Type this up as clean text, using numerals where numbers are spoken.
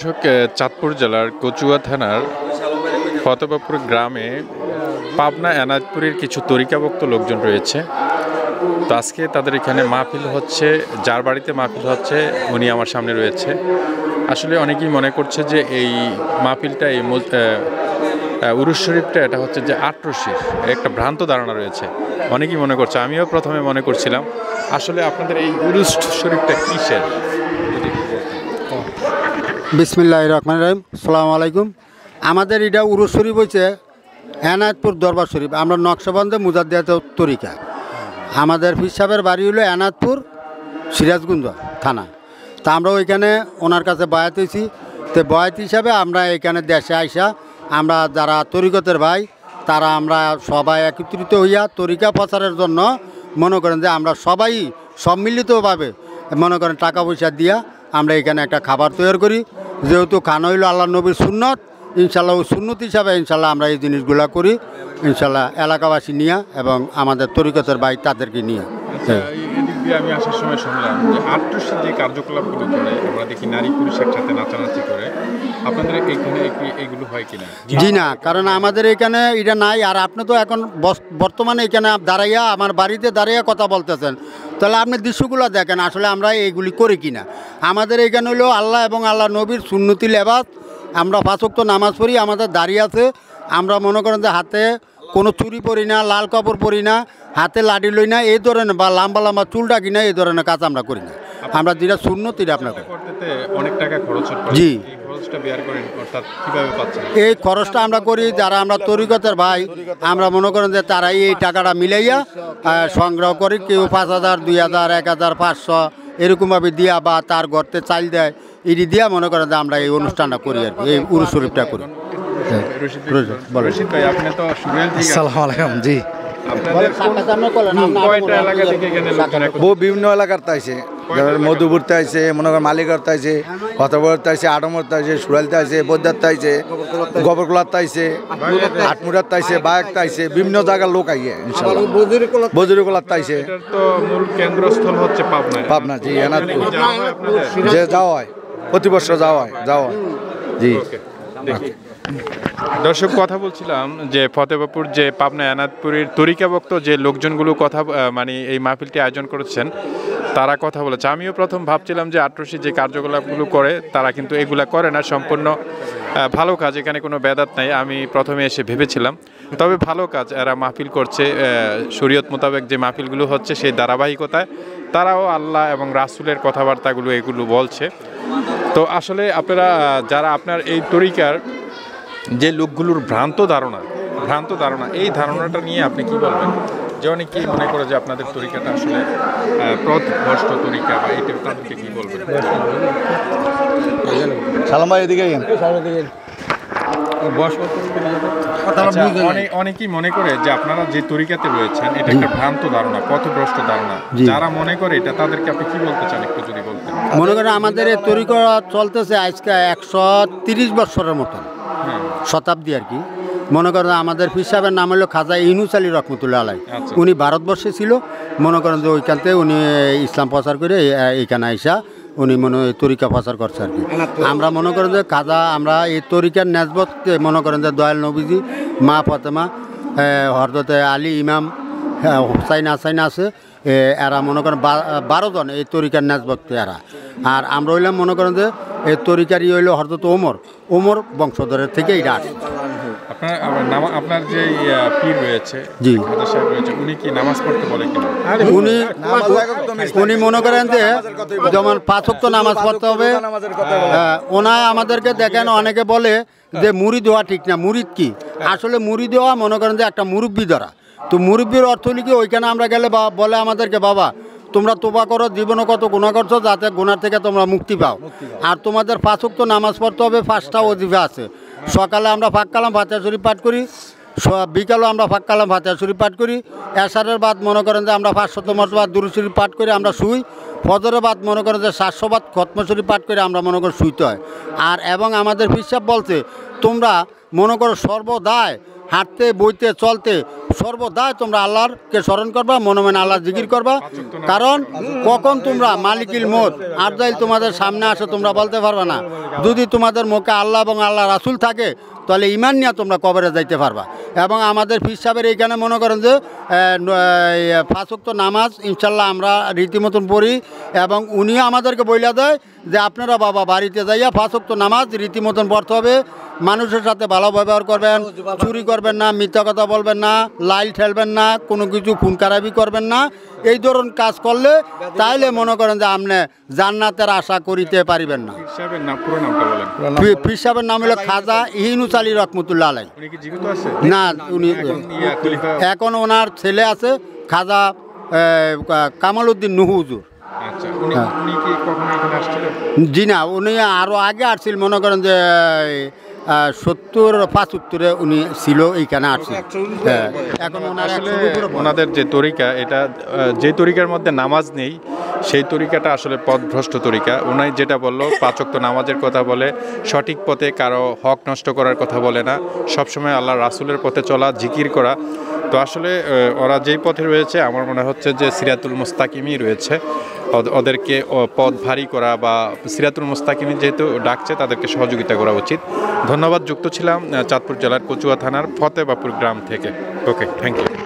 দর্শক, চাঁদপুর জেলার কচুয়া থানার ফতেবাপুর গ্রামে পাবনা এনায়তপুরের কিছু তরিকাভক্ত লোকজন রয়েছে। তো আজকে তাদের এখানে মাহফিল হচ্ছে, যার বাড়িতে মাহফিল হচ্ছে উনি আমার সামনে রয়েছে। আসলে অনেকেই মনে করছে যে এই মাহফিলটা, এই উরুস শরীফটা এটা হচ্ছে যে আটরশির একটা ভ্রান্ত ধারণা রয়েছে, অনেকেই মনে করছে। আমিও প্রথমে মনে করছিলাম। আসলে আপনাদের এই উরুস শরীফটা কিসের? বিসমিল্লাহির রহমানির রহিম। আসসালামু আলাইকুম। আমাদের এটা উরুস শরীফ হচ্ছে এনায়তপুর দরবার শরীফ। আমরা নকশবন্দে মুজাদ্দিয়াত তরিকা। আমাদের পীর সাহেবের বাড়ি হলো এনায়তপুর, সিরাজগঞ্জ থানা। তা আমরা ওইখানে ওনার কাছে বয়াত হয়েছি। তো বয়াত হিসাবে আমরা এখানে দেশে আইসা আমরা যারা তরিকতের ভাই তারা আমরা সবাই একত্রিত হইয়া তরিকা প্রচারের জন্য মনে করেন যে আমরা সবাই সম্মিলিতভাবে মনে করেন টাকা পয়সা দিয়া আমরা এখানে একটা খাবার তৈরি করি। যেহেতু খানা হইল আল্লাহ নবীর সুন্নত, ইনশাল্লাহ ওই সুন্নত হিসাবে ইনশাল্লাহ আমরা এই জিনিসগুলো করি ইনশাল্লাহ এলাকাবাসী নিয়ে এবং আমাদের তরিকতের ভাই তাদেরকে নিয়ে। এদিক দিয়ে আমি আসার সময় শুনলাম যে আটরশির যে কার্যকলাপগুলো করে আমরা দেখি নারী পুরুষ একসাথে নাচানাচি করে, আপনাদের এইখানে এইগুলো হয় কিনা? জি না, কারণ আমাদের এখানে এটা নাই। আর আপনি তো এখন বর্তমানে এখানে দাঁড়াইয়া আমার বাড়িতে দাঁড়াইয়া কথা বলতেছেন, তাহলে আপনি দৃশ্যগুলো দেখেন আসলে আমরা এইগুলি করি কিনা। আমাদের এখানে হলো আল্লাহ এবং আল্লাহ নবীর সুন্নতি লেবাস। আমরা 5 ওয়াক্ত নামাজ পড়ি, আমাদের দাঁড়িয়ে আছে। আমরা মনে করেন যে হাতে কোনো চুরি পরি না, লাল কাপড় পরি না, হাতে লাঠি লই না, এই ধরনের বা লম্বা লম্বা চুলটা কিনা এই ধরনের কাজ আমরা করি না। আমরা যেটা সুন্নত এটা আপনাকে অনেক টাকা খরচ হয়। জি, এই খরচটা আমরা করি যারা আমরা তরিকতের ভাই, আমরা মনে করেন যে তারাই এই টাকাটা মিলাইয়া সংগ্রহ করি। কেউ 5,000, 2,000, 1,000, 500 এরকমভাবে দিয়া বা তার ঘরতে চাল দেয়, এটি দিয়া মনে করেন যে আমরা এই অনুষ্ঠানটা করি আর কি, এই উরুস শরীফটা করি। জি, বিভিন্ন এলাকার তাইছে, মধুপুরতে আইছে, মনে করেন মালিকার তাইছে, হতবর তাইছে, আটমর তাইছে, সুরাল তাইছে, বৈদ্যার তাইছে, গোবরকোলার তাইছে, আটমুরার তাইছে, বায়াক তাইছে, বিভিন্ন জায়গার লোক আইয়ে বজুরিকোলার তাইছে। কেন্দ্রস্থল হচ্ছে পাবনা। জি, এনায়তপুর যে যাওয়া হয়, প্রতি বছর যাওয়া হয়। জি। দর্শক, কথা বলছিলাম যে ফতেবাপুর যে পাবনা এনায়তপুরের তরিকাভক্ত যে লোকজনগুলো কথা মানে এই মাহফিলটি আয়োজন করেছেন তারা কথা বলেছে। আমিও প্রথম ভাবছিলাম যে আটরশি যে কার্যকলাপগুলো করে তারা কিন্তু এগুলা করে না, সম্পূর্ণ ভালো কাজ, এখানে কোনো বেদাত নাই। আমি প্রথমে এসে ভেবেছিলাম, তবে ভালো কাজ এরা মাহফিল করছে, শরীয়ত মোতাবেক যে মাহফিলগুলো হচ্ছে সেই ধারাবাহিকতায় তারাও আল্লাহ এবং রাসূলের কথাবার্তাগুলো এগুলো বলছে। তো আসলে আপনারা যারা আপনার এই তরিকার যে লোকগুলোর ভ্রান্ত ধারণা এই ধারণাটা নিয়ে আপনি কি বলবেন? যে অনেকেই মনে করে যে আপনাদের তরিকাটা আসলে পথভ্রষ্ট তরিকা, বা এটা তাদেরকে কি বলবেন? সালাম ভাই, এদিকে অনেকেই মনে করে যে আপনারা যে তরিকাতে রয়েছেন এটা একটা ভ্রান্ত ধারণা, পথভ্রষ্ট ধারণা। যারা মনে করে এটা তাদেরকে আপনি কি বলতে চান, একটু যদি বলতেন। মনে করেন আমাদের এই তরিকা চলতেছে আজকে 130 বছরের মতন, শতাব্দী আর কি। মনে করেন আমাদের পীর সাহেবের নাম হলো খাজা ইউনুস আলী রহমতুল্লাহ আলাই। উনি ভারতবর্ষে ছিল, মনে করেন যে ওইখান থেকে উনি ইসলাম প্রচার করে এইখানে আইসা উনি তরিকা প্রচার করছে আর কি। আমরা মনে করেন যে খাজা, আমরা এই তরিকার নেসবতকে মনে করেন যে দয়াল নবীজি, মা ফাতেমা, হযরতে আলী, ইমাম হুসাইন হাসাইন আছে, এরা মনে করেন 12 জন এই তরিকার নেসবত এরা। আর আমরা হইলাম মনে করেন যে এই তরিকারই হইল হযরত ওমর বংশধরের থেকে এটা আসে। আপনার যে পীর রয়েছে, জি, খাজা সাহেব রয়েছে, উনি কি নামাজ পড়তে বলে কিনা? উনি মনে করেন যে যেমন 5 ওয়াক্ত নামাজ পড়তে হবে। ওনা আমাদেরকে দেখেন, অনেকে বলে যে মুরিদ হওয়া ঠিক না। মুরিদ কি? আসলে মুরিদ হওয়া মনে করেন যে একটা মুরব্বী দ্বারা। তো মুরব্বীর অর্থ হলো কি, ওইখানে আমরা গেলে বলে আমাদেরকে, বাবা তোমরা তোবা করো, জীবনে কত গুনাহ করছো, যাতে গুনার থেকে তোমরা মুক্তি পাও। আর তোমাদের 5 ওয়াক্ত নামাজ পড়তে হবে, 5টা ওজিফা আছে। সকালে আমরা ফাঁক কালাম ফাতিহা শরীফ পাঠ করি, বিকালও আমরা ফাঁক কালাম ফাতিহা শরীফ পাঠ করি। এশারের বাদ মনে করেন যে আমরা 500 মর্তবা দুরূদ শরীফ পাঠ করে আমরা শুই। ফজরের বাদ মনে করেন যে 700 বার খতম শরীফ পাঠ করে আমরা মনে করি শুইতে হয়। আর এবং আমাদের পীর সাহেব বলছে, তোমরা মনে করো সর্বদাই হাঁটতে, বইতে, চলতে সর্বদাই তোমরা আল্লাহরকে স্মরণ করবা, মনে মনে আল্লাহ জিকির করবা। কারণ কখন তোমরা মালিকিল মত আরজাইল তোমাদের সামনে আসে তোমরা বলতে পারবে না। যদি তোমাদের মুখে আল্লাহ এবং আল্লাহ রাসূল থাকে তাহলে ইমান নিয়ে তোমরা কবরে যাইতে পারবা। এবং আমাদের পীর সাহেবের এইখানে মনে করেন যে 5 ওয়াক্ত নামাজ ইনশাল্লাহ আমরা রীতিমতন পড়ি, এবং উনিও আমাদেরকে বইলা দেয় যে আপনারা বাবা বাড়িতে যাইয়া 5 ওয়াক্ত নামাজ রীতিমতন পড়তে হবে, মানুষের সাথে ভালো ব্যবহার করবেন, চুরি করবেন না, মিথ্যা কথা বলবেন না, লাইল ঠেলবেন না, কোনো কিছু খুন খারাপি করবেন না। এই ধরনের কাজ করলে তাইলে মনে করেন যে আপনি জান্নাতের আশা করিতে পারিবেন না। পীর সাহেবের নাম, পুরো নামটা বলেন। পীর সাহেবের নাম হলো খাজা ইউনুস আলী রহমতুল্লাহ আলাই। উনি কি জীবিত আছে? না, উনি খলিফা। এখন ওনার ছেলে আছে খাজা কামাল উদ্দিন নুহু হুজুর। আচ্ছা, উনি কি কখনো এখানে আসছিলেন? জি না, উনি আরও আগে আসছিল, মনে করেন যে 70-75 উনি ছিল এইখানে আসছিল। হ্যাঁ, এখন আসলে ওনাদের যে তরিকা, এটা যে তরিকার মধ্যে নামাজ নেই সেই তরিকাটা আসলে পথভ্রষ্ট তরিকা। উনি যেটা বললো 5 ওয়াক্ত নামাজের কথা বলে, সঠিক পথে কারো হক নষ্ট করার কথা বলে না, সবসময় আল্লাহ রাসূলের পথে চলা, জিকির করা। তো আসলে ওরা যেই পথে রয়েছে আমার মনে হচ্ছে যে সিরাতুল মুস্তাকিমই রয়েছে। ওদেরকে পথ ভারী করা বা সিরাতুল মুস্তাকিমি যেহেতু ডাকছে তাদেরকে সহযোগিতা করা উচিত। ধন্যবাদ। যুক্ত ছিলাম চাঁদপুর জেলার কচুয়া থানার ফতেবাপুর গ্রাম থেকে। ওকে, থ্যাংক ইউ।